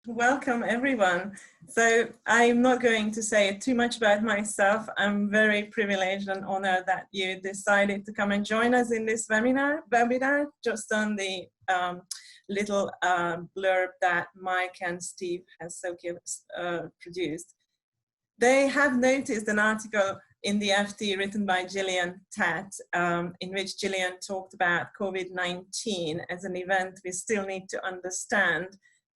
Welcome, everyone. So I'm not going to say too much about myself. I'm very privileged and honored that you decided to come and join us in this webinar just on the little blurb that Mike and Steve has produced. They have noticed an article in the FT written by Gillian Tat, in which Gillian talked about COVID-19 as an event we still need to understand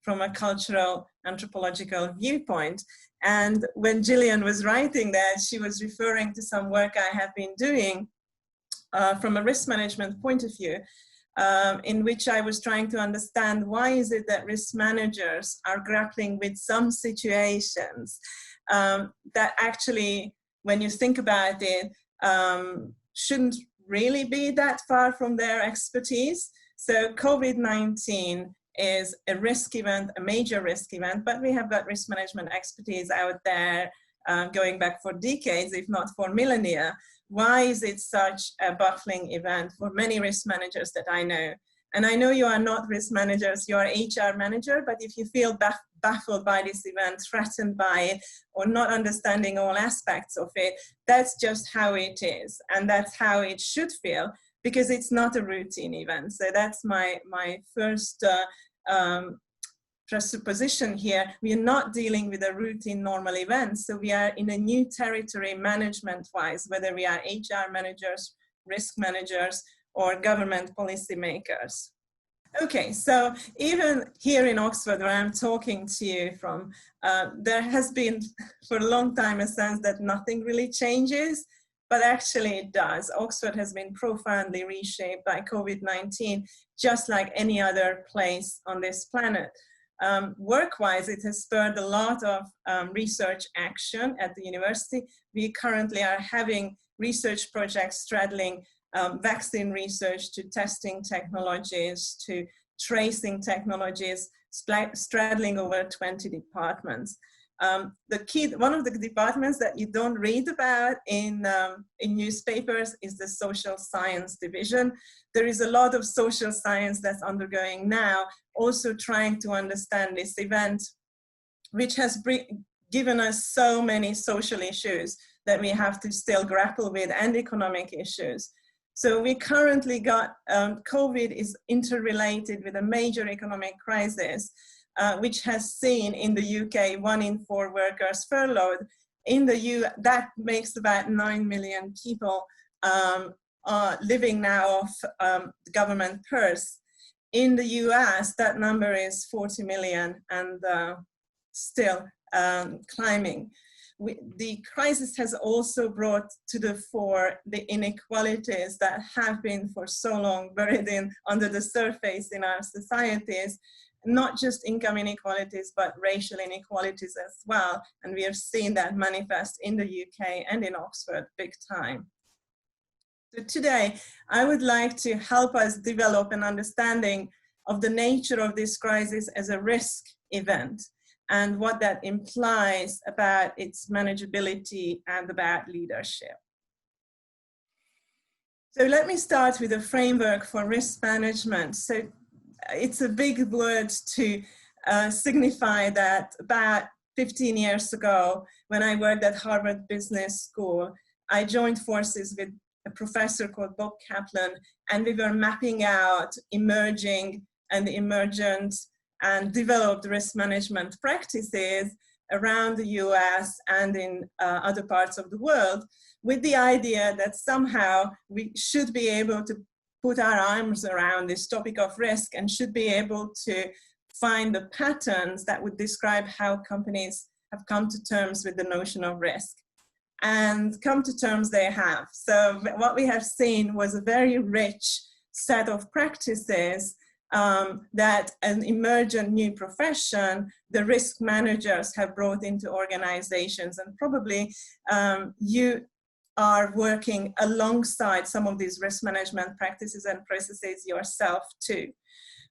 from a cultural anthropological viewpoint. And when Gillian was writing that, she was referring to some work I have been doing from a risk management point of view, in which I was trying to understand why is it that risk managers are grappling with some situations that actually, when you think about it, shouldn't really be that far from their expertise. So COVID-19 is a risk event, a major risk event, but we have got risk management expertise out there going back for decades, if not for millennia. Why is it such a baffling event for many risk managers that I know? And I know you are not risk managers, you are HR manager, but if you feel baffled by this event, threatened by it, or not understanding all aspects of it, that's just how it is. And that's how it should feel, because it's not a routine event. So that's my first presupposition here. We are not dealing with a routine normal event. So we are in a new territory management-wise, whether we are HR managers, risk managers, or government policymakers. Okay, so even here in Oxford, where I'm talking to you from, there has been for a long time a sense that nothing really changes, but actually it does. Oxford has been profoundly reshaped by COVID-19, just like any other place on this planet. Work-wise, it has spurred a lot of research action at the university. We currently are having research projects straddling vaccine research to testing technologies to tracing technologies, straddling over 20 departments. One of the departments that you don't read about in newspapers is the social science division. There is a lot of social science that's undergoing now, also trying to understand this event, which has given us so many social issues that we have to still grapple with, and economic issues. So we currently got, COVID is interrelated with a major economic crisis, which has seen in the UK 1 in 4 workers furloughed. In the EU, that makes about 9 million people living now off government purse. In the US, that number is 40 million and still climbing. The crisis has also brought to the fore the inequalities that have been for so long buried under the surface in our societies, not just income inequalities, but racial inequalities as well. And we have seen that manifest in the UK and in Oxford big time. So today, I would like to help us develop an understanding of the nature of this crisis as a risk event, and what that implies about its manageability and about leadership. So let me start with a framework for risk management. So it's a big word to signify that about 15 years ago, when I worked at Harvard Business School, I joined forces with a professor called Bob Kaplan, and we were mapping out emerging and emergent and developed risk management practices around the US and in other parts of the world, with the idea that somehow we should be able to put our arms around this topic of risk and should be able to find the patterns that would describe how companies have come to terms with the notion of risk. And come to terms they have. So what we have seen was a very rich set of practices that an emergent new profession, the risk managers, have brought into organizations. And probably you are working alongside some of these risk management practices and processes yourself too.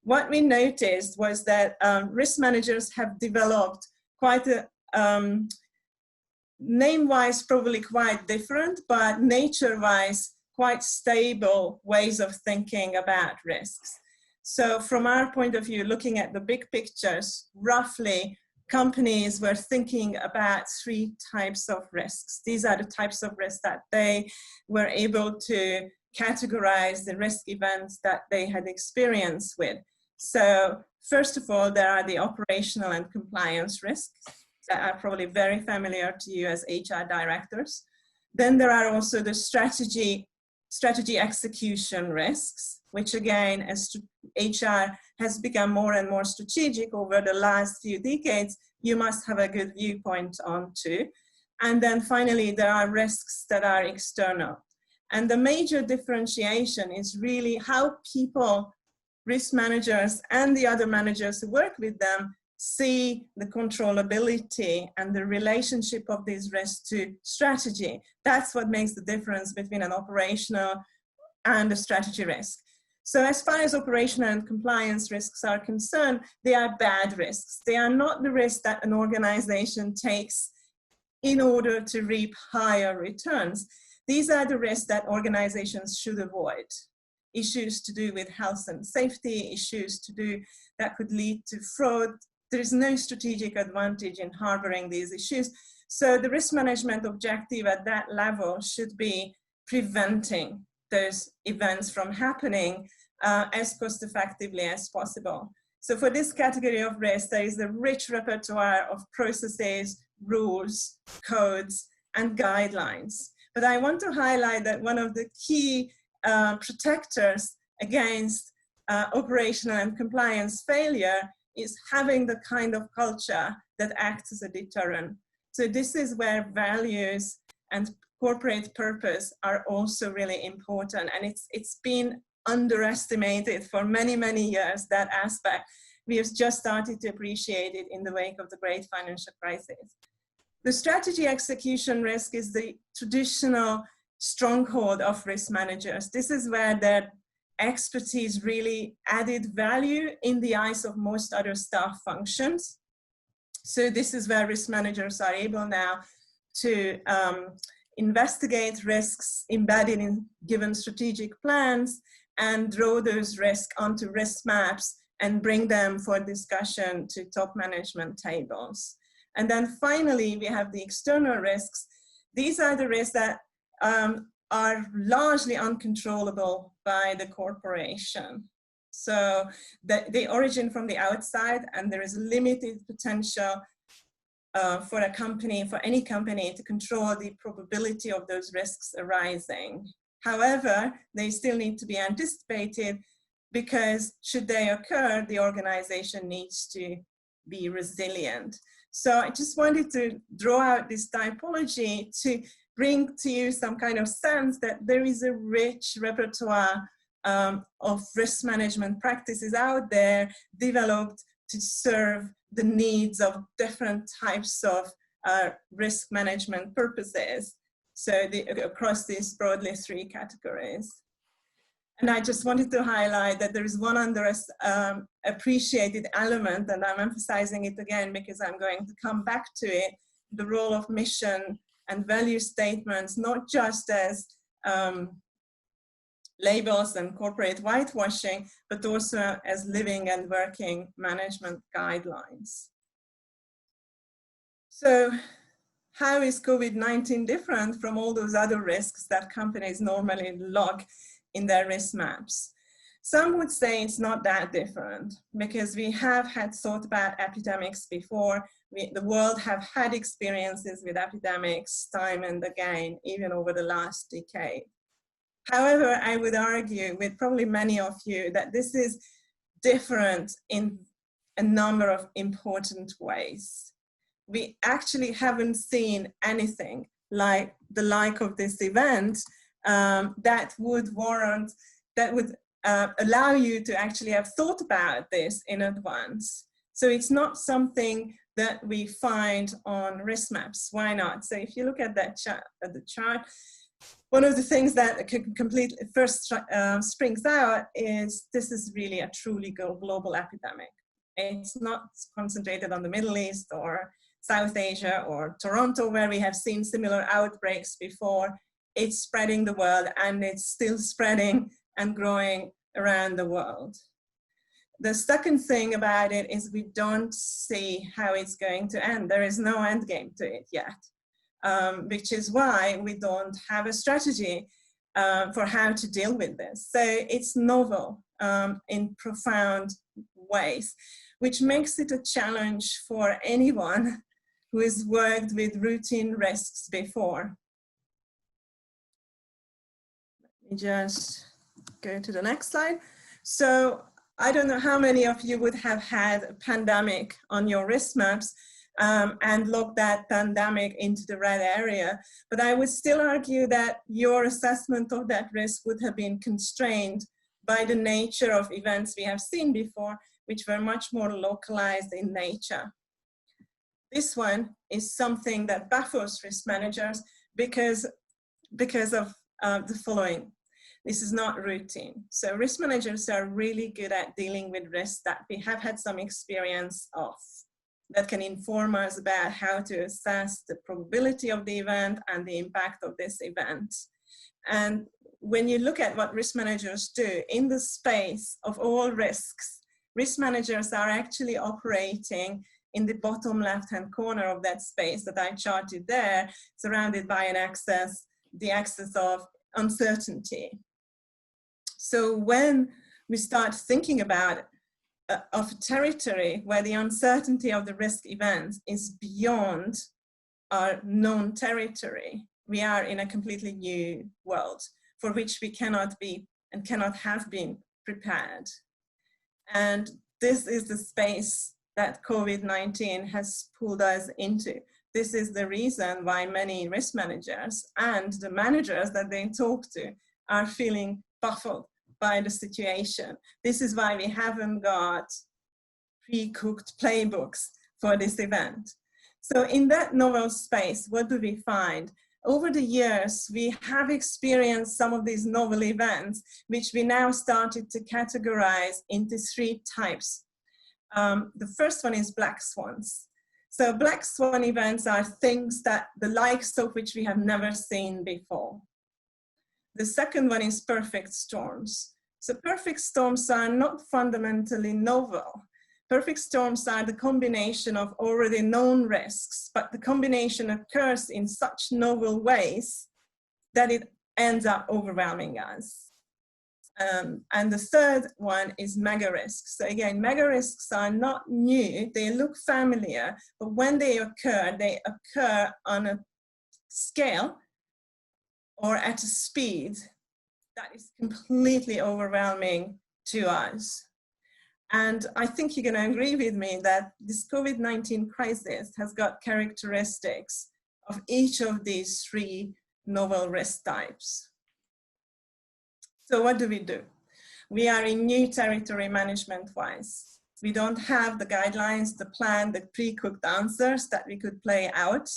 What we noticed was that risk managers have developed quite a, name-wise probably quite different, but nature-wise quite stable ways of thinking about risks. So from our point of view, looking at the big pictures, roughly companies were thinking about 3 types of risks. These are the types of risks that they were able to categorize the risk events that they had experience with. So first of all, there are the operational and compliance risks that are probably very familiar to you as HR directors. Then there are also the strategy execution risks, which again, as HR has become more and more strategic over the last few decades, you must have a good viewpoint on too. And then finally, there are risks that are external. And the major differentiation is really how people, risk managers and the other managers who work with them, see the controllability and the relationship of these risks to strategy. That's what makes the difference between an operational and a strategy risk. So as far as operational and compliance risks are concerned, they are bad risks. They are not the risks that an organization takes in order to reap higher returns. These are the risks that organizations should avoid. Issues to do with health and safety, issues to do that could lead to fraud. There is no strategic advantage in harboring these issues. So the risk management objective at that level should be preventing those events from happening as cost effectively as possible. So for this category of risk, there is a rich repertoire of processes, rules, codes, and guidelines. But I want to highlight that one of the key protectors against operational and compliance failure is having the kind of culture that acts as a deterrent. So this is where values and corporate purpose are also really important. And it's been underestimated for many, many years, that aspect. We have just started to appreciate it in the wake of the great financial crisis. The strategy execution risk is the traditional stronghold of risk managers. This is where their expertise really added value in the eyes of most other staff functions. So this is where risk managers are able now to investigate risks embedded in given strategic plans and draw those risks onto risk maps and bring them for discussion to top management tables. And then finally, we have the external risks. These are the risks that are largely uncontrollable by the corporation. So they origin from the outside, and there is limited potential for a company, for any company, to control the probability of those risks arising. However, they still need to be anticipated, because should they occur, the organization needs to be resilient. So I just wanted to draw out this typology to bring to you some kind of sense that there is a rich repertoire of risk management practices out there developed to serve the needs of different types of risk management purposes. So across these broadly 3 categories. And I just wanted to highlight that there is one underappreciated element, and I'm emphasizing it again because I'm going to come back to it, the role of mission and value statements, not just as labels and corporate whitewashing, but also as living and working management guidelines. So how is COVID-19 different from all those other risks that companies normally log in their risk maps? Some would say it's not that different, because we have had thought about epidemics before. The world have had experiences with epidemics time and again, even over the last decade. However, I would argue with probably many of you that this is different in a number of important ways. We actually haven't seen anything like the like of this event that would warrant, that would allow you to actually have thought about this in advance. So it's not something that we find on risk maps. Why not? So if you look at that chart, one of the things that completely first springs out is this is really a truly global epidemic. It's not concentrated on the Middle East or South Asia or Toronto, where we have seen similar outbreaks before. It's spreading the world, and it's still spreading and growing around the world. The second thing about it is we don't see how it's going to end. There is no end game to it yet, which is why we don't have a strategy for how to deal with this. So it's novel in profound ways, which makes it a challenge for anyone who has worked with routine risks before. Let me just go to the next slide. So I don't know how many of you would have had a pandemic on your risk maps and logged that pandemic into the red area, but I would still argue that your assessment of that risk would have been constrained by the nature of events we have seen before, which were much more localized in nature. This one is something that baffles risk managers because of the following. This is not routine. So risk managers are really good at dealing with risks that we have had some experience of, that can inform us about how to assess the probability of the event and the impact of this event. And when you look at what risk managers do in the space of all risks, risk managers are actually operating in the bottom left-hand corner of that space that I charted there, surrounded by an axis, the axis of uncertainty. So when we start thinking about of a territory where the uncertainty of the risk event is beyond our known territory, we are in a completely new world for which we cannot be and cannot have been prepared. And this is the space that COVID-19 has pulled us into. This is the reason why many risk managers and the managers that they talk to are feeling baffled by the situation. This is why we haven't got pre-cooked playbooks for this event. So in that novel space, what do we find? Over the years, we have experienced some of these novel events, which we now started to categorize into 3 types. The first one is black swans. So black swan events are things that the likes of which we have never seen before. The second one is perfect storms. So perfect storms are not fundamentally novel. Perfect storms are the combination of already known risks, but the combination occurs in such novel ways that it ends up overwhelming us. And the third one is mega risks. So again, mega risks are not new, they look familiar, but when they occur on a scale or at a speed that is completely overwhelming to us. And I think you're going to agree with me that this COVID-19 crisis has got characteristics of each of these 3 novel risk types. So what do? We are in new territory management-wise. We don't have the guidelines, the plan, the pre-cooked answers that we could play out.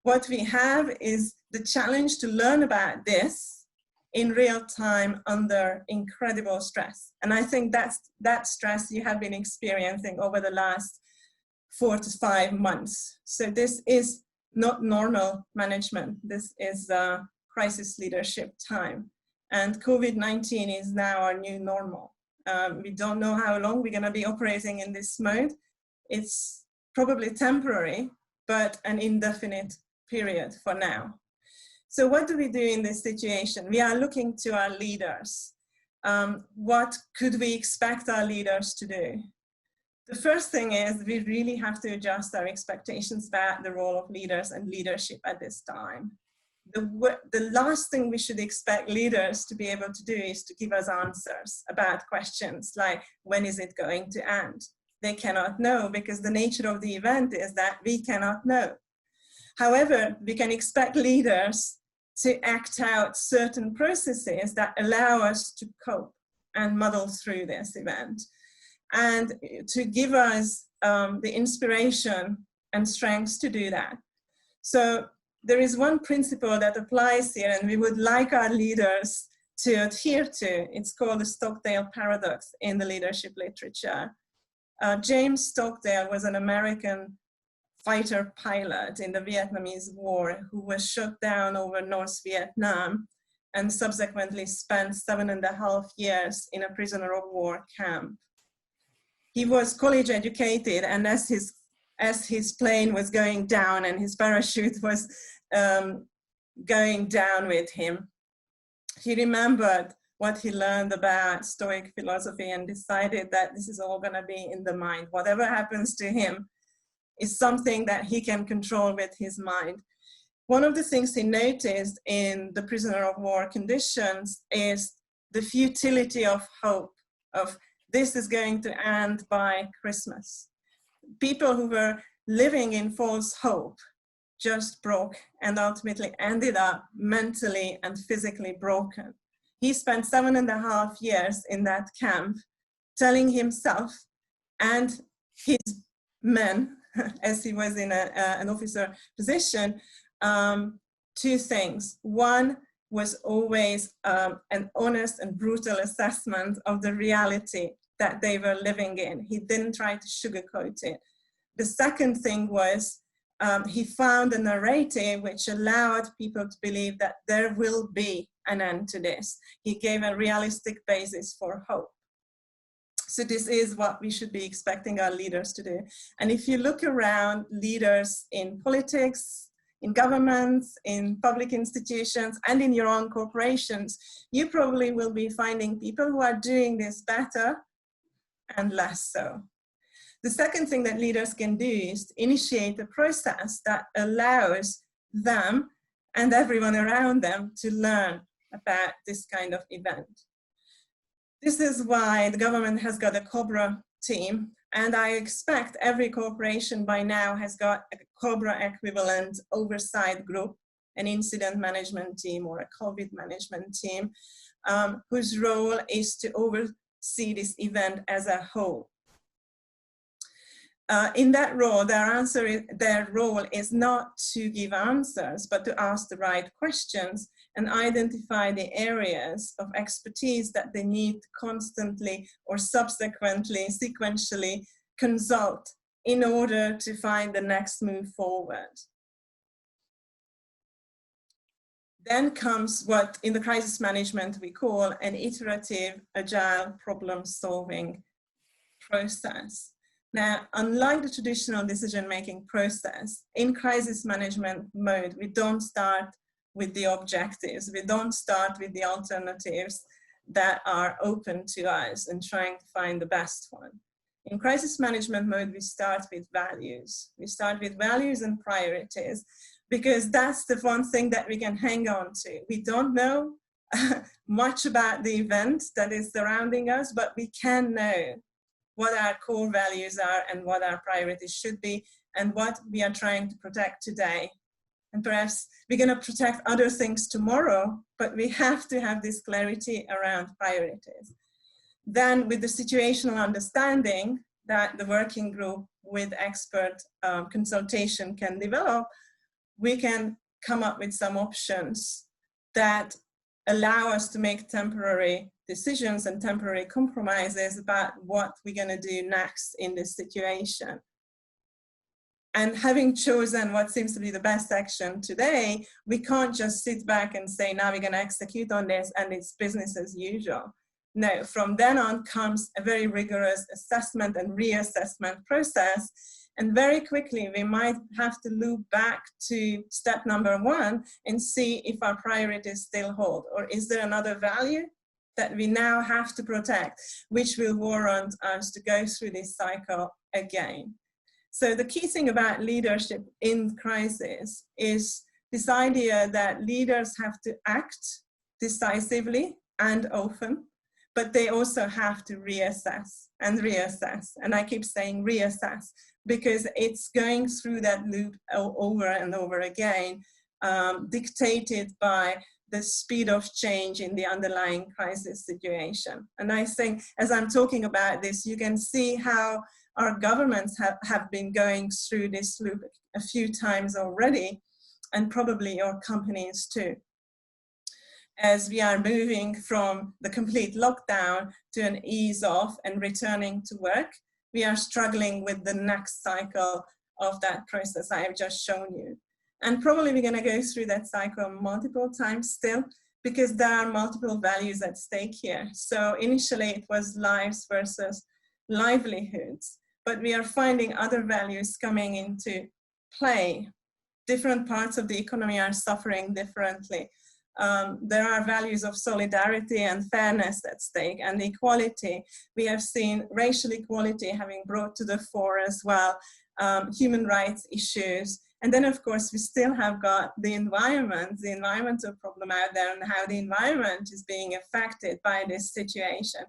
What we have is the challenge to learn about this in real time under incredible stress. And I think that's that stress you have been experiencing over the last 4 to 5 months. So this is not normal management. This is crisis leadership time. And COVID-19 is now our new normal. We don't know how long we're gonna be operating in this mode. It's probably temporary, but an indefinite period for now. So what do we do in this situation? We are looking to our leaders. What could we expect our leaders to do? The first thing is we really have to adjust our expectations about the role of leaders and leadership at this time. The last thing we should expect leaders to be able to do is to give us answers about questions like, when is it going to end? They cannot know because the nature of the event is that we cannot know. However, we can expect leaders to act out certain processes that allow us to cope and muddle through this event, and to give us the inspiration and strengths to do that. So there is one principle that applies here and we would like our leaders to adhere to. It's called the Stockdale Paradox in the leadership literature. James Stockdale was an American fighter pilot in the Vietnamese War who was shot down over North Vietnam and subsequently spent 7.5 years in a prisoner of war camp. he was college educated, and as his plane was going down and his parachute was going down with him, he remembered what he learned about Stoic philosophy and decided that this is all going to be in the mind. Whatever happens to him is something that he can control with his mind. One of the things he noticed in the prisoner of war conditions is the futility of hope, of this is going to end by Christmas. People who were living in false hope just broke and ultimately ended up mentally and physically broken. He spent 7.5 years in that camp telling himself and his men, as he was in an officer position, two things. One was always an honest and brutal assessment of the reality that they were living in. He didn't try to sugarcoat it. The second thing was he found a narrative which allowed people to believe that there will be an end to this. He gave a realistic basis for hope. So this is what we should be expecting our leaders to do. And if you look around, leaders in politics, in governments, in public institutions, and in your own corporations, you probably will be finding people who are doing this better and less so. The second thing that leaders can do is to initiate a process that allows them and everyone around them to learn about this kind of event. This is why the government has got a COBRA team, and I expect every corporation by now has got a COBRA equivalent oversight group, an incident management team or a COVID management team, whose role is to oversee this event as a whole. In that role, their role is not to give answers, but to ask the right questions and identify the areas of expertise that they need to constantly or subsequently, sequentially consult in order to find the next move forward. Then comes what in the crisis management we call an iterative, agile problem-solving process. Now, unlike the traditional decision-making process, in crisis management mode, we don't start with the objectives. We don't start with the alternatives that are open to us and trying to find the best one. In crisis management mode, we start with values. We start with values and priorities, because that's the one thing that we can hang on to. We don't know much about the event that is surrounding us, but we can know what our core values are and what our priorities should be and what we are trying to protect today. And perhaps we're going to protect other things tomorrow, but we have to have this clarity around priorities. Then with the situational understanding that the working group with expert consultation can develop, we can come up with some options that allow us to make temporary decisions and temporary compromises about what we're going to do next in this situation. And having chosen what seems to be the best action today, we can't just sit back and say, now we're going to execute on this and it's business as usual. No, from then on comes a very rigorous assessment and reassessment process. And very quickly, we might have to loop back to step number 1 and see if our priorities still hold, or is there another value that we now have to protect, which will warrant us to go through this cycle again. So the key thing about leadership in crisis is this idea that leaders have to act decisively and often, but they also have to reassess and reassess. And I keep saying reassess because it's going through that loop over and over again, dictated by the speed of change in the underlying crisis situation. And I think as I'm talking about this, you can see how our governments have been going through this loop a few times already, and probably your companies too. As we are moving from the complete lockdown to an ease off and returning to work, we are struggling with the next cycle of that process I have just shown you. And probably we're going to go through that cycle multiple times still, because there are multiple values at stake here. So initially it was lives versus livelihoods, but we are finding other values coming into play. Different parts of the economy are suffering differently. There are values of solidarity and fairness at stake, and equality. We have seen racial equality having brought to the fore as well, human rights issues. And then, of course, we still have got the environmental problem out there, and how the environment is being affected by this situation.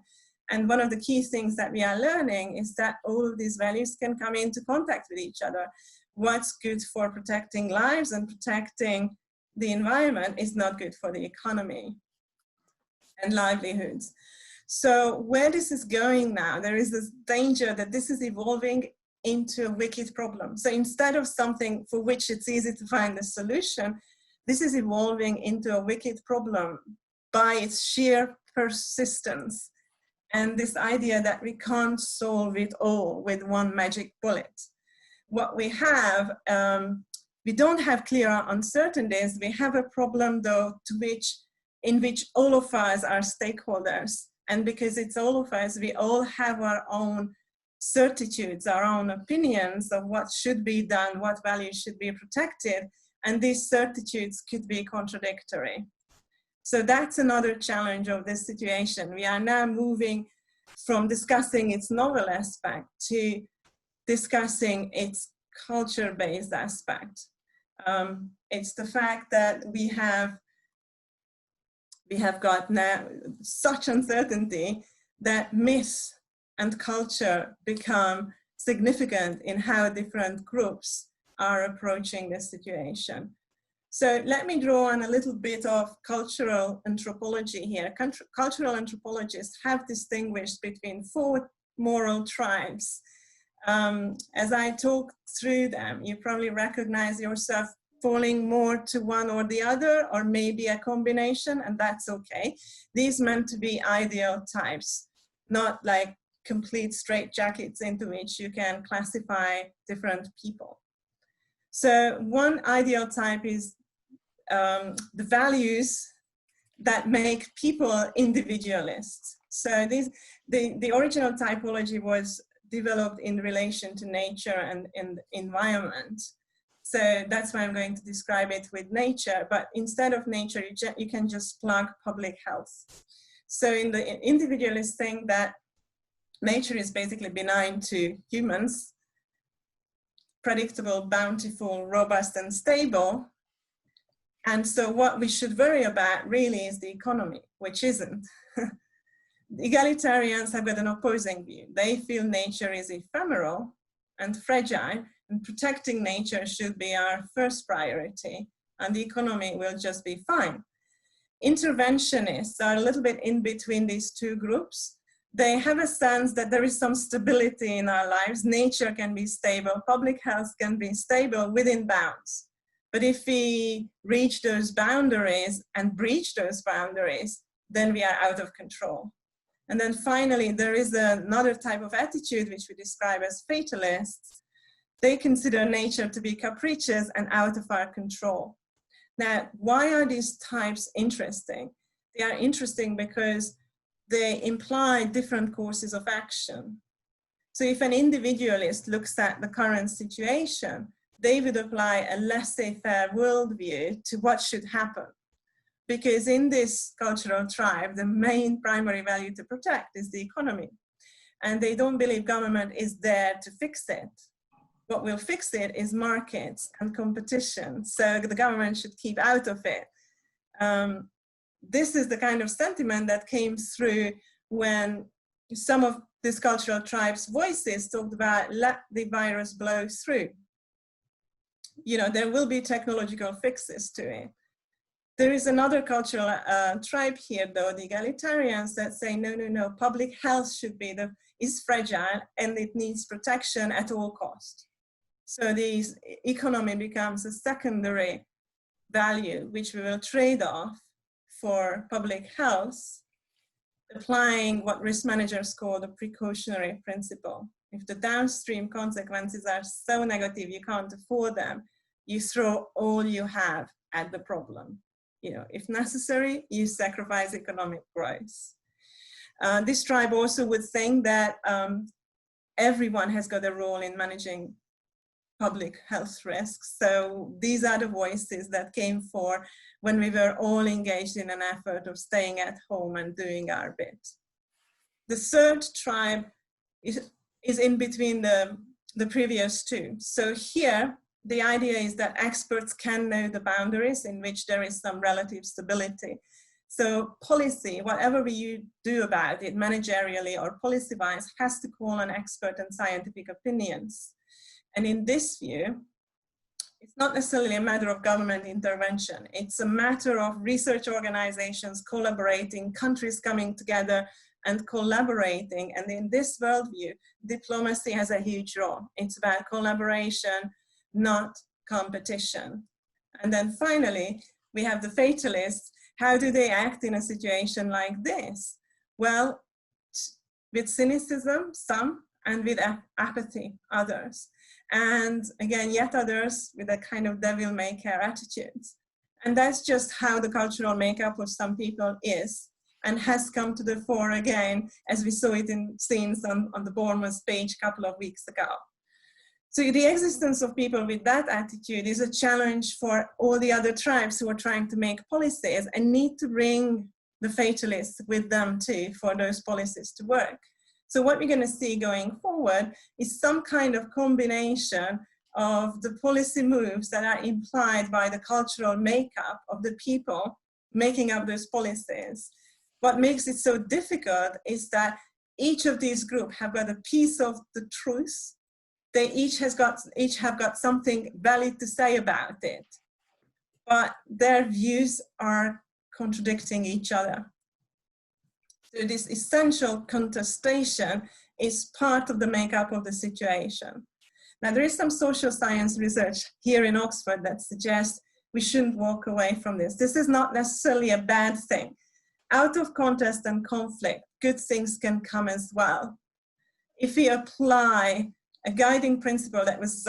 And one of the key things that we are learning is that all of these values can come into contact with each other. What's good for protecting lives and protecting the environment is not good for the economy and livelihoods. So where this is going now, there is this danger that this is evolving into a wicked problem. So instead of something for which it's easy to find a solution, this is evolving into a wicked problem by its sheer persistence. And this idea that we can't solve it all with one magic bullet. What we have, we don't have clear uncertainties. We have a problem, though, in which all of us are stakeholders. And because it's all of us, we all have our own certitudes, our own opinions of what should be done, what values should be protected. And these certitudes could be contradictory. So that's another challenge of this situation. We are now moving from discussing its novel aspect to discussing its culture-based aspect. It's the fact that we have got now such uncertainty that myth and culture become significant in how different groups are approaching this situation. So let me draw on a little bit of cultural anthropology here. Cultural anthropologists have distinguished between 4 moral tribes. As I talk through them, you probably recognize yourself falling more to one or the other, or maybe a combination, and that's okay. These meant to be ideal types, not like complete straitjackets into which you can classify different people. So one ideal type is the values that make people individualists. So the original typology was developed in relation to nature and environment. So that's why I'm going to describe it with nature, but instead of nature, you can just plug public health. So in the individualist thing, that nature is basically benign to humans, predictable, bountiful, robust, and stable. And so what we should worry about really is the economy, which isn't. The egalitarians have got an opposing view. They feel nature is ephemeral and fragile, and protecting nature should be our first priority, and the economy will just be fine. Interventionists are a little bit in between these two groups. They have a sense that there is some stability in our lives. Nature can be stable, public health can be stable within bounds. But if we reach those boundaries and breach those boundaries, then we are out of control. And then finally, there is another type of attitude which we describe as fatalists. They consider nature to be capricious and out of our control. Now, why are these types interesting? They are interesting because they imply different courses of action. So if an individualist looks at the current situation, they would apply a laissez-faire worldview to what should happen. Because in this cultural tribe, the main primary value to protect is the economy. And they don't believe government is there to fix it. What will fix it is markets and competition. So the government should keep out of it. This is the kind of sentiment that came through when some of these cultural tribes' voices talked about let the virus blow through. You know, there will be technological fixes to it. There is another cultural tribe here, though, the egalitarians, that say, no, public health is fragile and it needs protection at all costs. So the economy becomes a secondary value, which we will trade off for public health, applying what risk managers call the precautionary principle. If the downstream consequences are so negative you can't afford them, you throw all you have at the problem. You know, if necessary, you sacrifice economic growth. This tribe also would think that everyone has got a role in managing public health risks. So these are the voices that came forth when we were all engaged in an effort of staying at home and doing our bit. The third tribe is in between the previous two. So here, the idea is that experts can know the boundaries in which there is some relative stability. So policy, whatever we do about it, managerially or policy-wise, has to call on expert and scientific opinions. And in this view, it's not necessarily a matter of government intervention. It's a matter of research organizations collaborating, countries coming together and collaborating. And in this worldview, diplomacy has a huge role. It's about collaboration, not competition. And then finally, we have the fatalists. How do they act in a situation like this? Well, with cynicism, some, and with apathy, others. And again, yet others with a kind of devil-may-care attitudes. And that's just how the cultural makeup of some people is, and has come to the fore again, as we saw it in scenes on the Bournemouth page a couple of weeks ago. So the existence of people with that attitude is a challenge for all the other tribes who are trying to make policies and need to bring the fatalists with them too for those policies to work. So what we're going to see going forward is some kind of combination of the policy moves that are implied by the cultural makeup of the people making up those policies. What makes it so difficult is that each of these groups have got a piece of the truth. They each have got something valid to say about it, but their views are contradicting each other. So this essential contestation is part of the makeup of the situation. Now, there is some social science research here in Oxford that suggests we shouldn't walk away from this. This is not necessarily a bad thing. Out of contest and conflict, good things can come as well. If we apply a guiding principle that was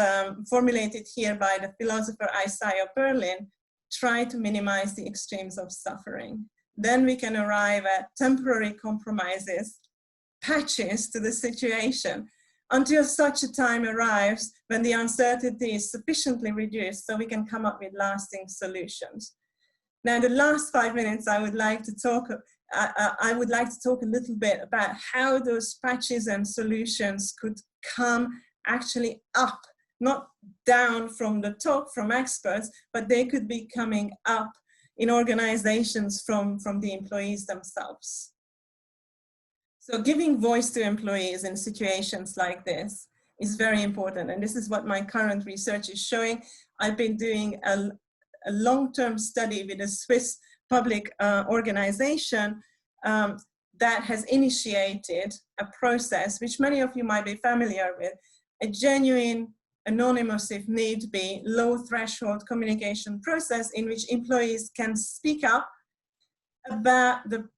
formulated here by the philosopher Isaiah Berlin, try to minimize the extremes of suffering. Then we can arrive at temporary compromises, patches to the situation, until such a time arrives when the uncertainty is sufficiently reduced so we can come up with lasting solutions. Now, the last 5 minutes, I would like to talk a little bit about how those patches and solutions could come actually up, not down from the top from experts, but they could be coming up in organizations from the employees themselves. So giving voice to employees in situations like this is very important. And this is what my current research is showing. I've been doing a long-term study with a Swiss public organization that has initiated a process which many of you might be familiar with, a genuine, anonymous, if need be, low threshold communication process in which employees can speak up about the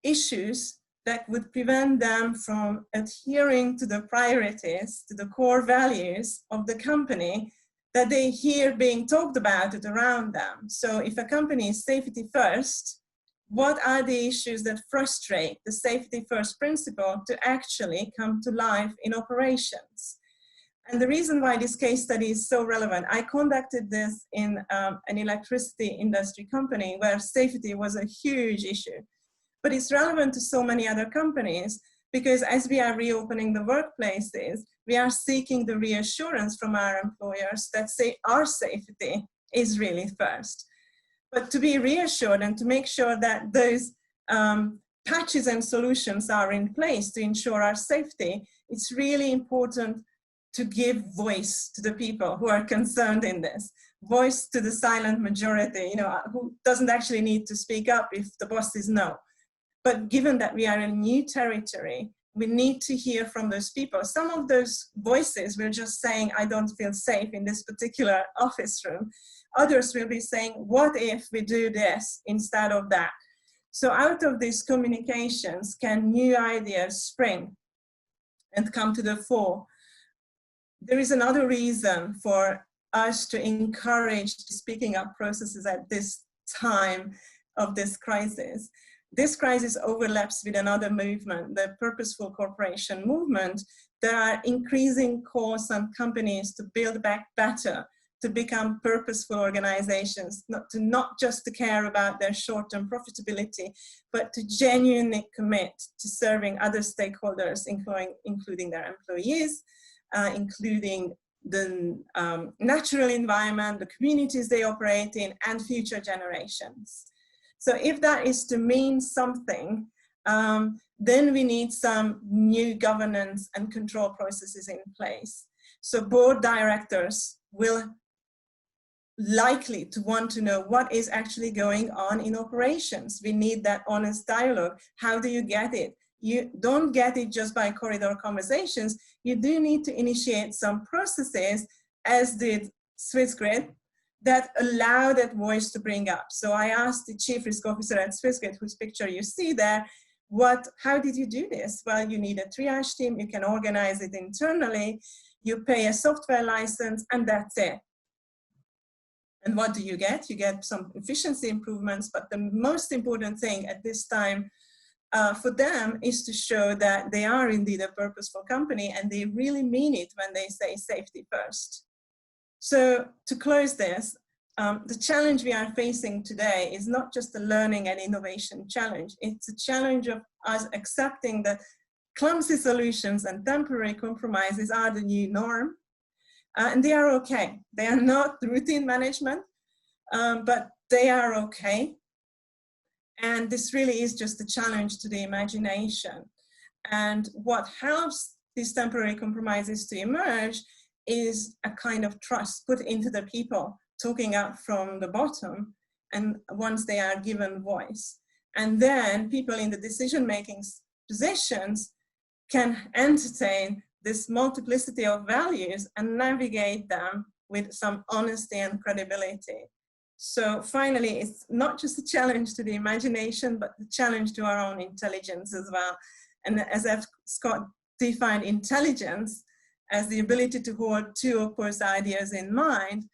issues that would prevent them from adhering to the priorities, to the core values of the company that they hear being talked about it around them. So if a company is safety first, what are the issues that frustrate the safety first principle to actually come to life in operations? And the reason why this case study is so relevant, I conducted this in an electricity industry company where safety was a huge issue. But it's relevant to so many other companies because as we are reopening the workplaces, we are seeking the reassurance from our employers that say our safety is really first. But to be reassured and to make sure that those patches and solutions are in place to ensure our safety, it's really important to give voice to the people who are concerned in this, voice to the silent majority, who doesn't actually need to speak up if the boss says no. But given that we are in new territory, we need to hear from those people. Some of those voices will just saying, I don't feel safe in this particular office room. Others will be saying, what if we do this instead of that? So out of these communications can new ideas spring and come to the fore. There is another reason for us to encourage speaking up processes at this time of this crisis. this crisis overlaps with another movement, the purposeful corporation movement. There are increasing calls on companies to build back better, to become purposeful organizations, not just to care about their short-term profitability, but to genuinely commit to serving other stakeholders, including their employees, including the natural environment, the communities they operate in, and future generations. So if that is to mean something, then we need some new governance and control processes in place. So board directors will likely to want to know what is actually going on in operations. We need that honest dialogue. How do you get it? You don't get it just by corridor conversations. You do need to initiate some processes, as did Swissgrid, that allow that voice to bring up. So I asked the chief risk officer at Swissgrid, whose picture you see there, how did you do this? Well, you need a triage team, you can organize it internally, you pay a software license, and that's it. And what do you get? You get some efficiency improvements, but the most important thing at this time for them is to show that they are indeed a purposeful company and they really mean it when they say safety first. So to close this, the challenge we are facing today is not just a learning and innovation challenge. It's a challenge of us accepting that clumsy solutions and temporary compromises are the new norm. And they are okay. They are not routine management, but they are okay. And this really is just a challenge to the imagination. And what helps these temporary compromises to emerge is a kind of trust put into the people, talking up from the bottom, and once they are given voice. And then people in the decision-making positions can entertain this multiplicity of values and navigate them with some honesty and credibility. So finally, it's not just a challenge to the imagination, but the challenge to our own intelligence as well. And as F. Scott defined intelligence as the ability to hold two opposed ideas in mind,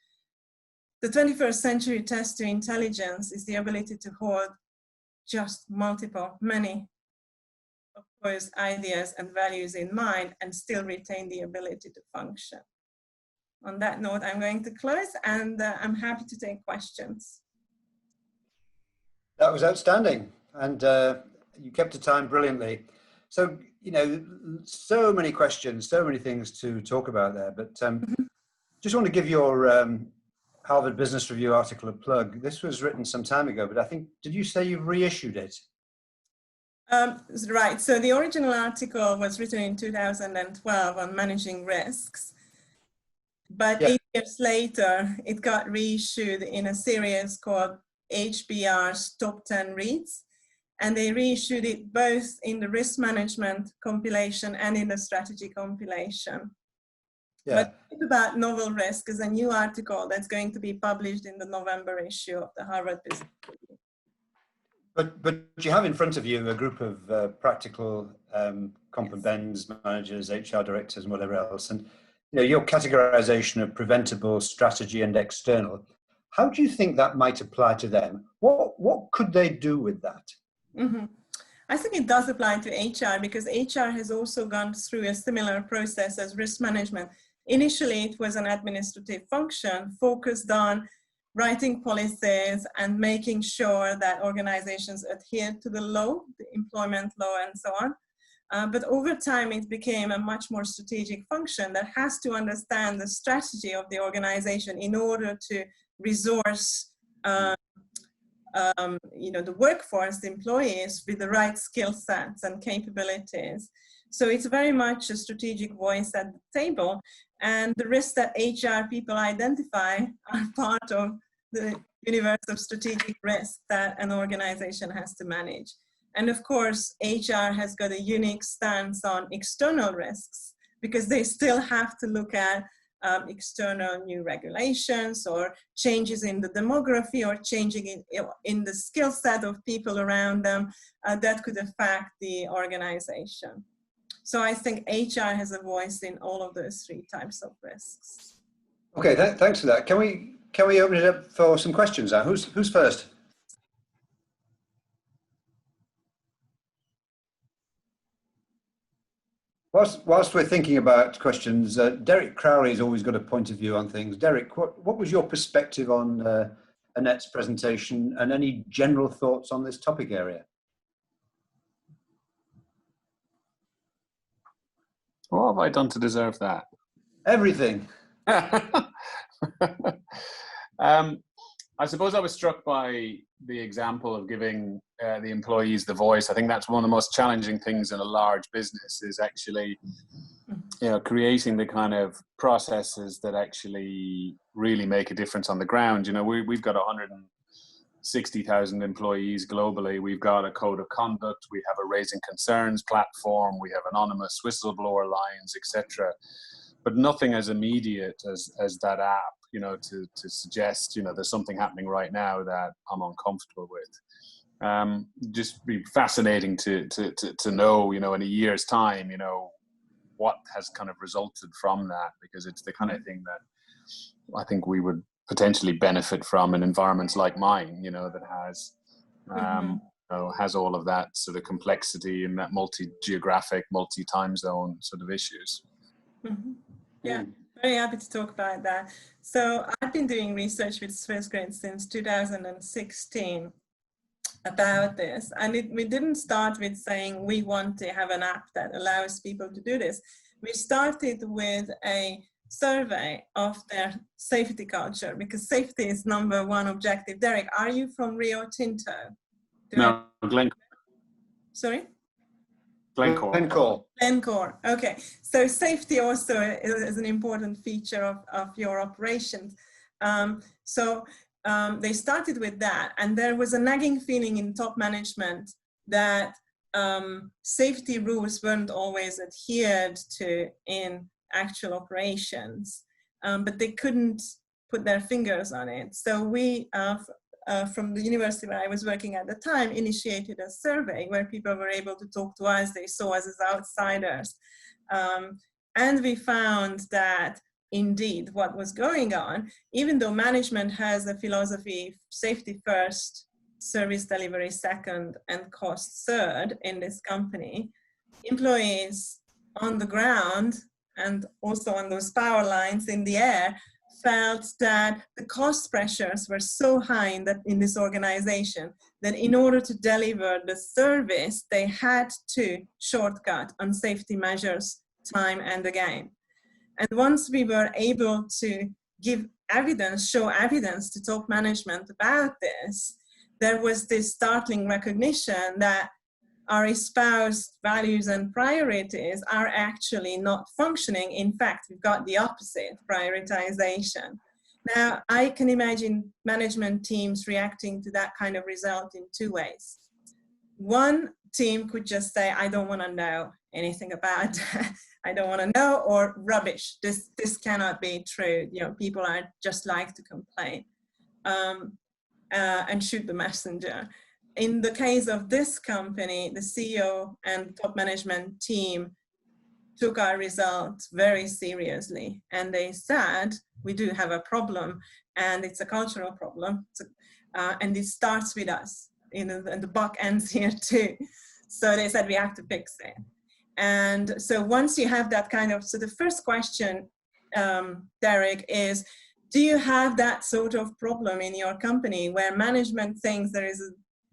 the 21st century test to intelligence is the ability to hold just many opposed ideas and values in mind and still retain the ability to function. On that note, I'm going to close, and I'm happy to take questions. That was outstanding, and you kept the time brilliantly. So, you know, so many questions, so many things to talk about there, but just want to give your Harvard Business Review article a plug. This was written some time ago, but I think, did you say you've reissued it? Right, so the original article was written in 2012 on managing risks, but yeah, 8 years later, it got reissued in a series called HBR's Top 10 Reads, and they reissued it both in the risk management compilation and in the strategy compilation. Yeah. But it's about novel risk is a new article that's going to be published in the November issue of the Harvard Business Review. But you have in front of you a group of practical comp and bends managers, HR directors, and whatever else. And you know, your categorization of preventable, strategy, and external. How do you think that might apply to them? What could they do with that? Mm-hmm. I think it does apply to HR because HR has also gone through a similar process as risk management. Initially, it was an administrative function focused on writing policies and making sure that organizations adhere to the law, the employment law, and so on. But over time, it became a much more strategic function that has to understand the strategy of the organization in order to resource the workforce, the employees, with the right skill sets and capabilities. So it's very much a strategic voice at the table, and the risks that HR people identify are part of the universe of strategic risk that an organization has to manage. And of course, HR has got a unique stance on external risks because they still have to look at external new regulations or changes in the demography or changing in the skill set of people around them that could affect the organization. So I think HR has a voice in all of those three types of risks. Okay, thanks for that. Can we open it up for some questions now? Who's first? Whilst we're thinking about questions, Derrick Crowley has always got a point of view on things. Derrick, what was your perspective on Annette's presentation and any general thoughts on this topic area? What have I done to deserve that? Everything. I suppose I was struck by the example of giving the employees the voice. I think that's one of the most challenging things in a large business, is actually, creating the kind of processes that actually really make a difference on the ground. We've got 160,000 employees globally. We've got a code of conduct. We have a raising concerns platform. We have anonymous whistleblower lines, etc. But nothing as immediate as that app, to suggest, there's something happening right now that I'm uncomfortable with. Just be fascinating to know, in a year's time, what has kind of resulted from that, because it's the kind of thing that I think we would potentially benefit from in environments like mine, that has all of that sort of complexity and that multi-geographic, multi-time zone sort of issues. Mm-hmm. Yeah, very happy to talk about that. So I've been doing research with Swiss Grade since 2016 about this. And we didn't start with saying we want to have an app that allows people to do this. We started with a survey of their safety culture, because safety is number one objective. Derrick, are you from Rio Tinto? No, Glencore. Sorry? Glencore. Okay, so safety also is an important feature of your operations. They started with that, and there was a nagging feeling in top management that safety rules weren't always adhered to in actual operations, but they couldn't put their fingers on it. So we, from the university where I was working at the time, initiated a survey where people were able to talk to us. They saw us as outsiders. And we found that indeed what was going on, even though management has a philosophy, safety first, service delivery second, and cost third in this company, employees on the ground and also on those power lines in the air felt that the cost pressures were so high in this organization that in order to deliver the service, they had to shortcut on safety measures time and again. And once we were able to give evidence, show evidence to top management about this, there was this startling recognition that our espoused values and priorities are actually not functioning. In fact, we've got the opposite, prioritization. Now, I can imagine management teams reacting to that kind of result in two ways. One team could just say, I don't want to know anything about that. I don't want to know, or rubbish. This cannot be true. People are just like to complain and shoot the messenger. In the case of this company, the CEO and top management team took our results very seriously, and they said, we do have a problem, and it's a cultural problem, and it starts with us, and the buck ends here too. So they said we have to fix it. And so once you have that kind of, so the first question, Derrick, is, do you have that sort of problem in your company where management thinks there is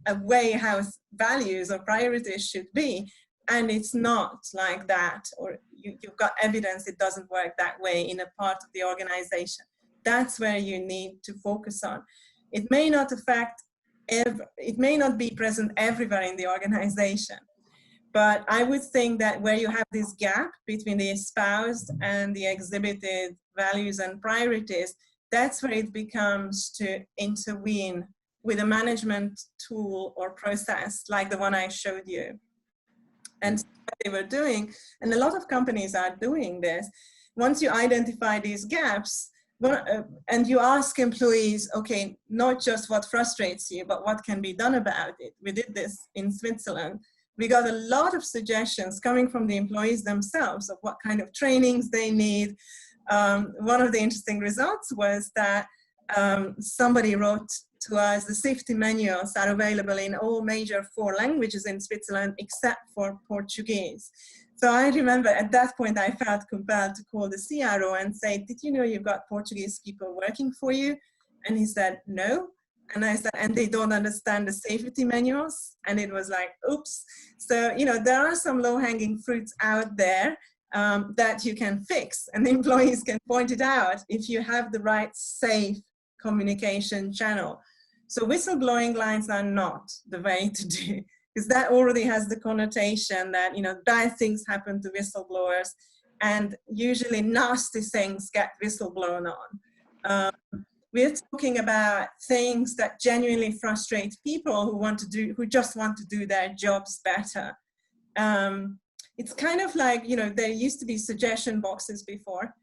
a way how values or priorities should be, and it's not like that, or you've got evidence it doesn't work that way in a part of the organization? That's where you need to focus on. It may not affect, it may not be present everywhere in the organization, but I would think that where you have this gap between the espoused and the exhibited values and priorities, that's where it becomes to intervene with a management tool or process like the one I showed you. And what they were doing, and a lot of companies are doing this, once you identify these gaps, and you ask employees, okay, not just what frustrates you, but what can be done about it. We did this in Switzerland. We got a lot of suggestions coming from the employees themselves of what kind of trainings they need. One of the interesting results was that somebody wrote to us, the safety manuals are available in all major 4 languages in Switzerland except for Portuguese. So I remember at that point, I felt compelled to call the CRO and say, did you know you've got Portuguese people working for you? And he said, no. And I said, and they don't understand the safety manuals? And it was like, oops. So, you know, there are some low-hanging fruits out there that you can fix, and the employees can point it out if you have the right safe communication channel. So whistleblowing lines are not the way to do, because that already has the connotation that, you know, bad things happen to whistleblowers, and usually nasty things get whistleblown on. We're talking about things that genuinely frustrate people who just want to do their jobs better. It's kind of like, you know, there used to be suggestion boxes before,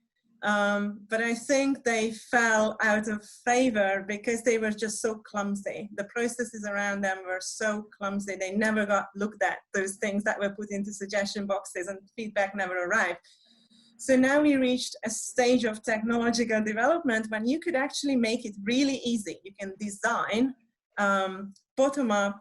but I think they fell out of favor because they were just so clumsy. The processes around them were so clumsy. They never got looked at, those things that were put into suggestion boxes, and feedback never arrived. So now we reached a stage of technological development when you could actually make it really easy. You can design bottom-up,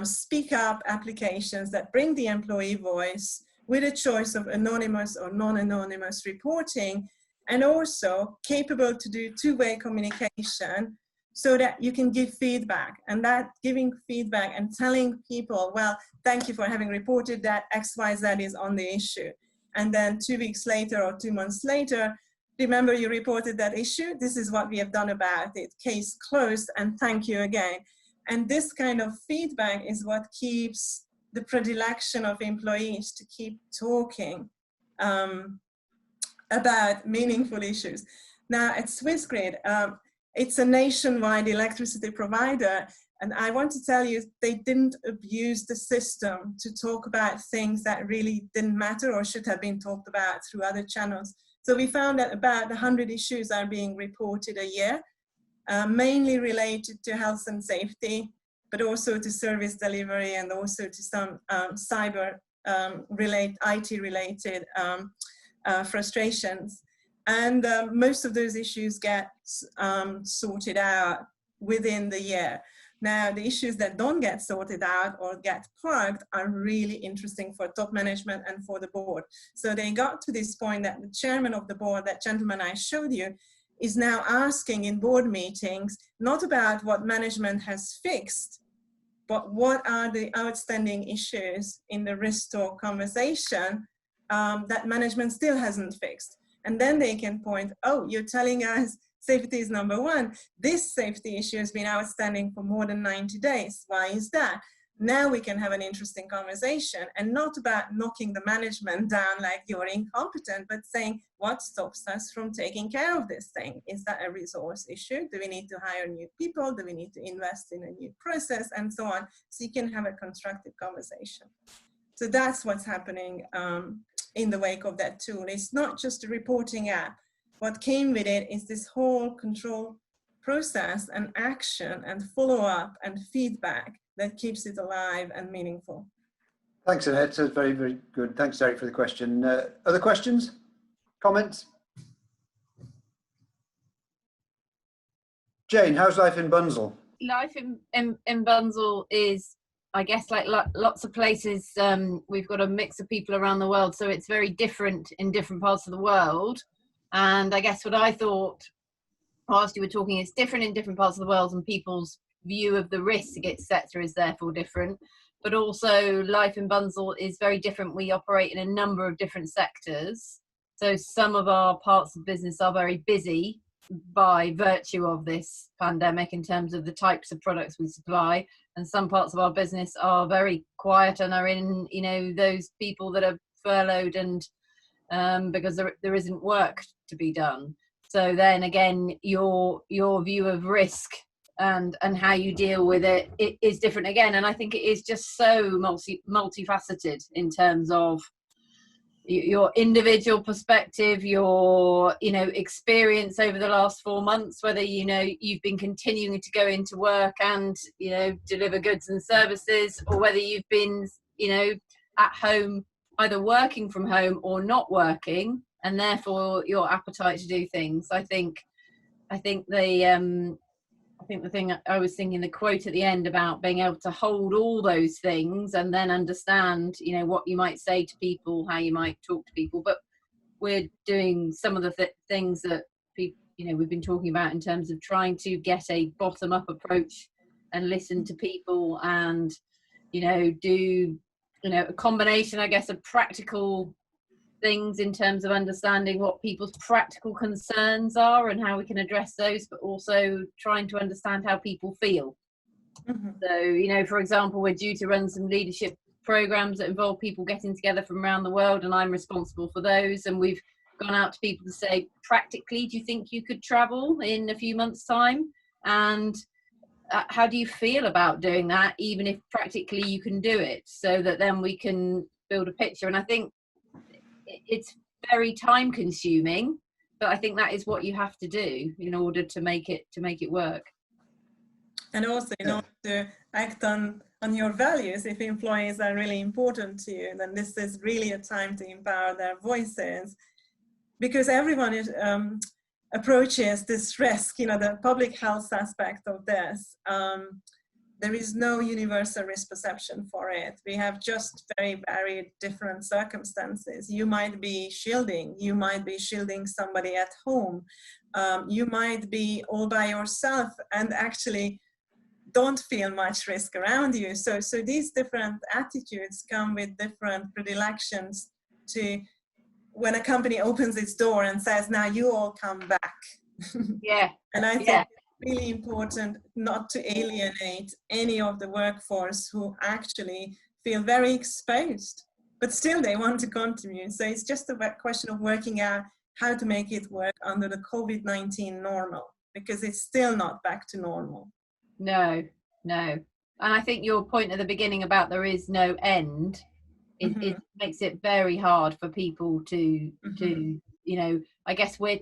speak-up applications that bring the employee voice with a choice of anonymous or non-anonymous reporting, and also capable to do two-way communication so that you can give feedback. And that giving feedback and telling people, well, thank you for having reported that XYZ is on the issue. And then 2 weeks later or 2 months later, remember you reported that issue? This is what we have done about it. Case closed, and thank you again. And this kind of feedback is what keeps the predilection of employees to keep talking about meaningful issues. Now at Swissgrid, it's a nationwide electricity provider. And I want to tell you, they didn't abuse the system to talk about things that really didn't matter or should have been talked about through other channels. So we found that about 100 issues are being reported a year, mainly related to health and safety, but also to service delivery and also to some IT-related frustrations. And most of those issues get sorted out within the year. Now, the issues that don't get sorted out or get parked are really interesting for top management and for the board. So they got to this point that the chairman of the board, that gentleman I showed you, is now asking in board meetings, not about what management has fixed, but what are the outstanding issues in the restore conversation that management still hasn't fixed. And then they can point, oh, you're telling us safety is number one. This safety issue has been outstanding for more than 90 days. Why is that? Now we can have an interesting conversation, and not about knocking the management down like you're incompetent, but saying what stops us from taking care of this thing? Is that a resource issue? Do we need to hire new people? Do we need to invest in a new process, and so on? So you can have a constructive conversation. So that's what's happening in the wake of that tool. It's not just a reporting app. What came with it is this whole control process and action and follow-up and feedback that keeps it alive and meaningful. Thanks, Anette. That's very, very good. Thanks, Derrick, for the question. Other questions? Comments? Jane, how's life in Bunzl? Life in Bunzl is, I guess, like lots of places, we've got a mix of people around the world, so it's very different in different parts of the world. And I guess what I thought, whilst you were talking, it's different in different parts of the world, and people's view of the risk, etc., is therefore different. But also life in Bunzl is very different. We operate in a number of different sectors. So some of our parts of business are very busy by virtue of this pandemic in terms of the types of products we supply. And some parts of our business are very quiet and are in, you know, those people that are furloughed and because there isn't work to be done. So then again, your view of risk and how you deal with it is different again. And I think it is just so multifaceted in terms of your individual perspective, your experience over the last 4 months, whether you've been continuing to go into work and deliver goods and services, or whether you've been at home either working from home or not working, and therefore your appetite to do things. I think the think the thing I was thinking, the quote at the end about being able to hold all those things and then understand, you know, what you might say to people, how you might talk to people. But we're doing some of the things that people, you know, we've been talking about in terms of trying to get a bottom-up approach and listen to people and, you know, do, you know, a combination, I guess, of practical things in terms of understanding what people's practical concerns are and how we can address those, but also trying to understand how people feel. Mm-hmm. So, you know, for example, we're due to run some leadership programs that involve people getting together from around the world, and I'm responsible for those. And we've gone out to people to say, practically, do you think you could travel in a few months' time? And how do you feel about doing that, even if practically you can do it, so that then we can build a picture. And I think it's very time consuming, but I think that is what you have to do in order to make it work. And also in order to act on your values, if employees are really important to you, then this is really a time to empower their voices, because everyone is, approaches this risk, you know, the public health aspect of this. There is no universal risk perception for it. We have just very different circumstances. You might be shielding somebody at home. You might be all by yourself and actually don't feel much risk around you. So these different attitudes come with different predilections to when a company opens its door and says, now you all come back. Yeah. And I think it's really important not to alienate any of the workforce who actually feel very exposed, but still they want to contribute. So it's just a question of working out how to make it work under the COVID-19 normal, because it's still not back to normal. No. And I think your point at the beginning about there is no end, it makes it very hard for people to, you know, I guess we're,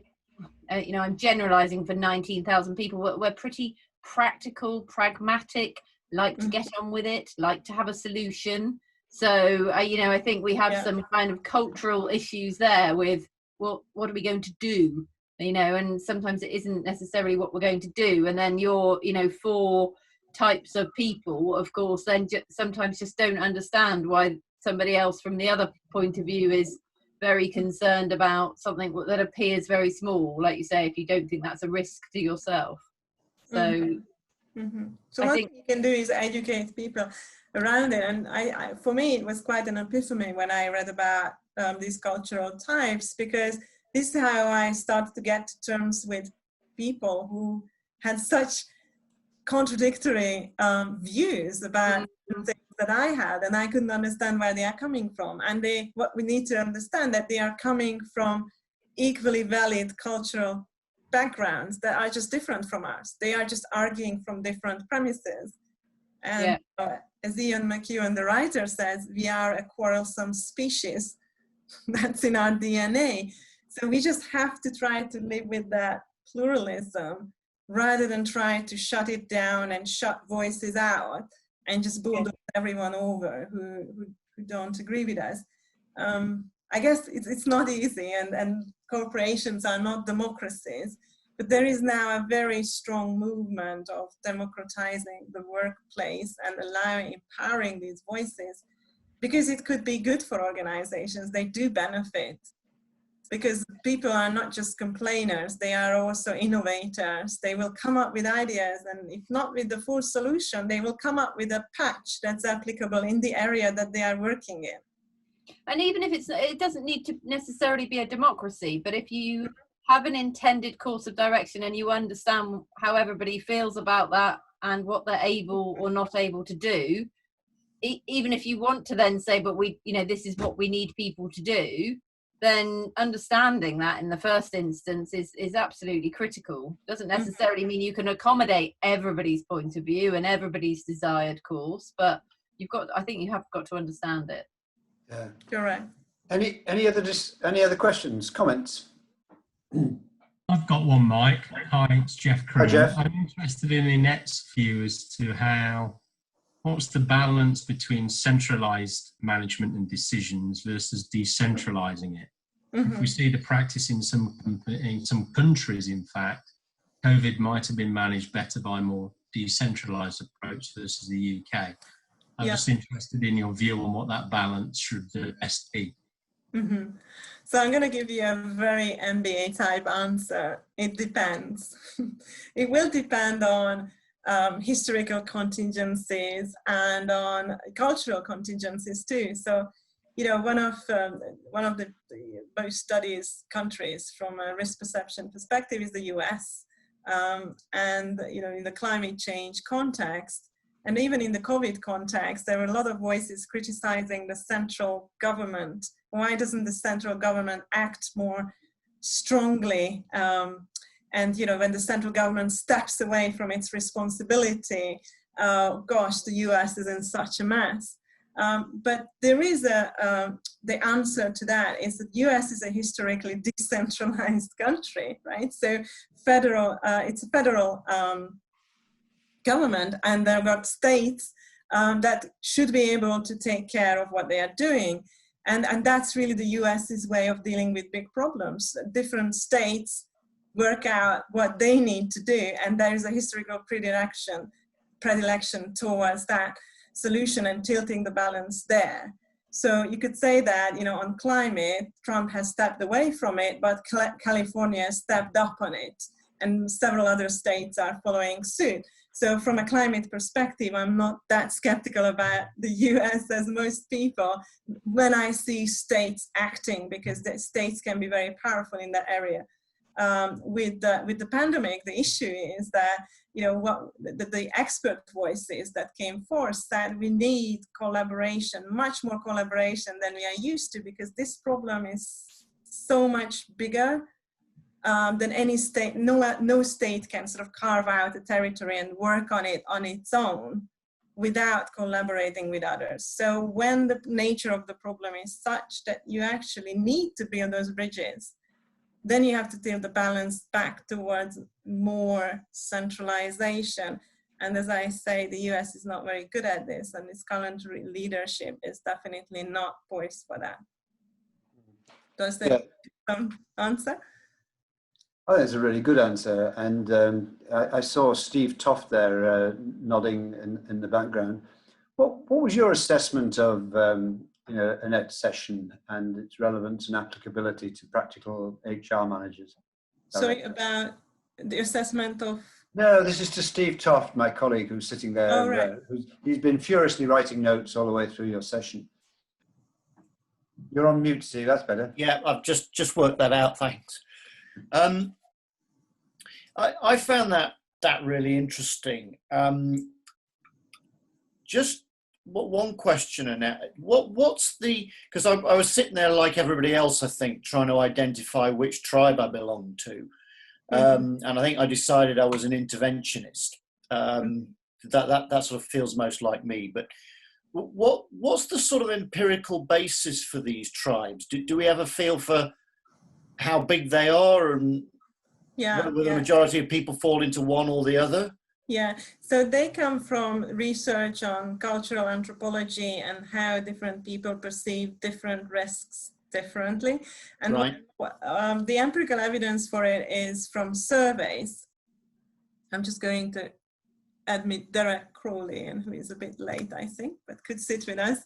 you know, I'm generalizing for 19,000 people, we're pretty practical, pragmatic, like to get on with it, like to have a solution. So, you know, I think we have some kind of cultural issues there with, well, what are we going to do? You know, and sometimes it isn't necessarily what we're going to do. And then you're, you know, for types of people, of course, then sometimes just don't understand why somebody else from the other point of view is very concerned about something that appears very small, like you say, if you don't think that's a risk to yourself. So, So what you can do is educate people around it. And I for me, it was quite an epiphany when I read about these cultural types, because this is how I started to get to terms with people who had such contradictory views about things that I had, and I couldn't understand where they are coming from. And what we need to understand that they are coming from equally valid cultural backgrounds that are just different from us. They are just arguing from different premises. And as Ian McEwan, the writer, says, we are a quarrelsome species. That's in our DNA. So we just have to try to live with that pluralism rather than try to shut it down and shut voices out and just bulldoze everyone over who don't agree with us. I guess it's not easy, and corporations are not democracies, but there is now a very strong movement of democratizing the workplace and empowering these voices, because it could be good for organizations. They do benefit, because people are not just complainers, they are also innovators. They will come up with ideas, and if not with the full solution, they will come up with a patch that's applicable in the area that they are working in. And even if it doesn't need to necessarily be a democracy, but if you have an intended course of direction and you understand how everybody feels about that and what they're able or not able to do, even if you want to then say, but this is what we need people to do, then understanding that in the first instance is absolutely critical. Doesn't necessarily mean you can accommodate everybody's point of view and everybody's desired course, but I think you have got to understand it. Yeah, correct. Any other questions, comments? I've got one, Mike. Hi, it's Jeff Crane. Hi, Jeff. I'm interested in Annette's view as to what's the balance between centralized management and decisions versus decentralizing it. If we see the practice in some countries, in fact, COVID might have been managed better by a more decentralised approach versus the UK. I'm just interested in your view on what that balance should best be. Mm-hmm. So I'm going to give you a very MBA type answer. It depends. It will depend on historical contingencies and on cultural contingencies too. So, you know, one of the most studied countries from a risk perception perspective is the US. And, you know, in the climate change context, and even in the COVID context, there were a lot of voices criticizing the central government. Why doesn't the central government act more strongly? And, you know, when the central government steps away from its responsibility, gosh, the US is in such a mess. But there is the answer to that is that US is a historically decentralized country, right? So it's a federal government, and there are states that should be able to take care of what they are doing. And that's really the US's way of dealing with big problems. Different states work out what they need to do, and there is a historical predilection towards that solution and tilting the balance there. So you could say that, you know, on climate, Trump has stepped away from it, but California has stepped up on it, and several other states are following suit. So from a climate perspective, I'm not that skeptical about the US as most people when I see states acting, because the states can be very powerful in that area. With the pandemic, the issue is that, you know, what the expert voices that came forth said we need collaboration, much more collaboration than we are used to, because this problem is so much bigger than any state. No state can sort of carve out a territory and work on it on its own without collaborating with others. So when the nature of the problem is such that you actually need to build those bridges, then you have to tilt the balance back towards more centralization. And as I say, the US is not very good at this, and its current leadership is definitely not poised for that. Does that answer? Oh, that's a really good answer. And I saw Steve Tuft there nodding in the background. What was your assessment of you know, Annette's session and its relevance and applicability to practical HR managers? Sorry, about the assessment of... No, this is to Steve Tuft, my colleague who's sitting there. Oh, right. He's been furiously writing notes all the way through your session. You're on mute, Steve, that's better. Yeah, I've just worked that out, thanks. I found that really interesting. Just one question, Annette. What's the, because I was sitting there like everybody else, I think, trying to identify which tribe I belonged to. And I think I decided I was an interventionist. That sort of feels most like me. But what's the sort of empirical basis for these tribes? Do we ever feel for how big they are, and whether the majority of people fall into one or the other? Yeah, so they come from research on cultural anthropology and how different people perceive different risks differently. And right. The empirical evidence for it is from surveys. I'm just going to admit Derrick Crowley, who is a bit late, I think, but could sit with us.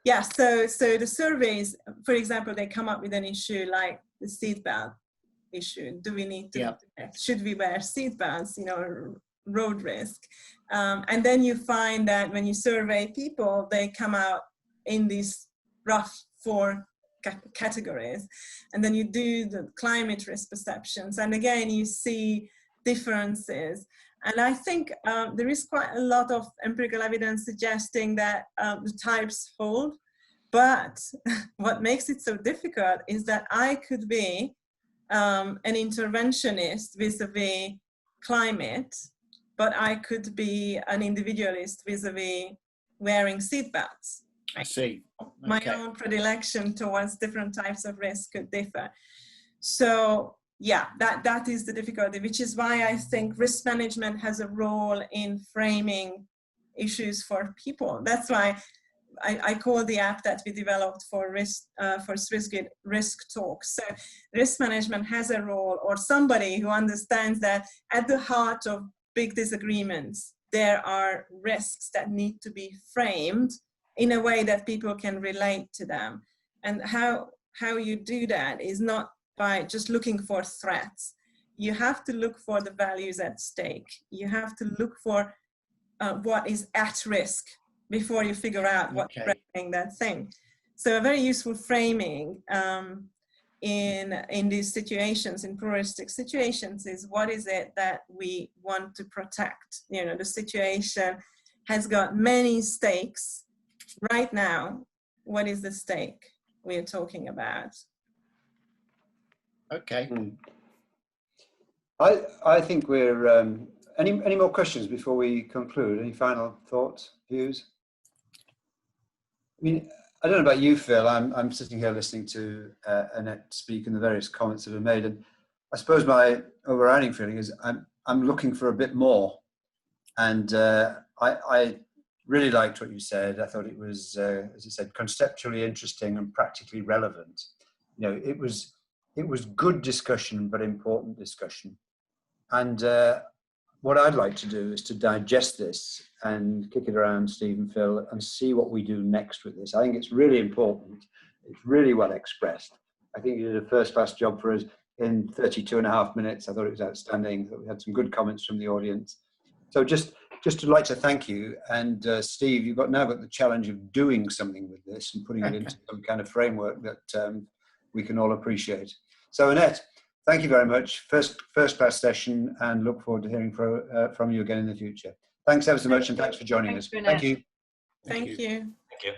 Yeah, so the surveys, for example, they come up with an issue like the seatbelt issue. Do we need to, should we wear seatbelts, you know, road risk? And then you find that when you survey people, they come out in these rough 4 categories. And then you do the climate risk perceptions. And again, you see differences. And I think there is quite a lot of empirical evidence suggesting that the types hold. But what makes it so difficult is that I could be an interventionist vis-a-vis climate, but I could be an individualist vis-a-vis wearing seatbelts. I see. Okay. My own predilection towards different types of risk could differ. So yeah, that is the difficulty, which is why I think risk management has a role in framing issues for people. That's why I call the app that we developed for Swissgrid Risk Talks. So risk management has a role, or somebody who understands that at the heart of big disagreements, there are risks that need to be framed in a way that people can relate to them. And how you do that is not by just looking for threats. You have to look for the values at stake. You have to look for what is at risk before you figure out what's threatening that thing. So a very useful framing in these situations, in pluralistic situations, is what is it that we want to protect? You know, the situation has got many stakes. Right now, what is the stake we're talking about? Okay. I think we're, any more questions before we conclude? Any final thoughts, views? I mean, I don't know about you, Phil. I'm sitting here listening to Anette speak and the various comments that are made, and I suppose my overriding feeling is I'm looking for a bit more. And I really liked what you said. I thought it was, as I said, conceptually interesting and practically relevant. You know, it was good discussion, but important discussion. And what I'd like to do is to digest this and kick it around, Steve and Phil, and see what we do next with this. I think it's really important. It's really well expressed. I think you did a first-class job for us in 32.5 minutes. I thought it was outstanding. We had some good comments from the audience. So just to like to thank you. And Steve, you've now got the challenge of doing something with this and putting it into some kind of framework that we can all appreciate. So Anette, thank you very much. First-class session, and look forward to hearing from you again in the future. Thanks ever so much, and thanks for joining us. Thank you. Thank you. Thank you.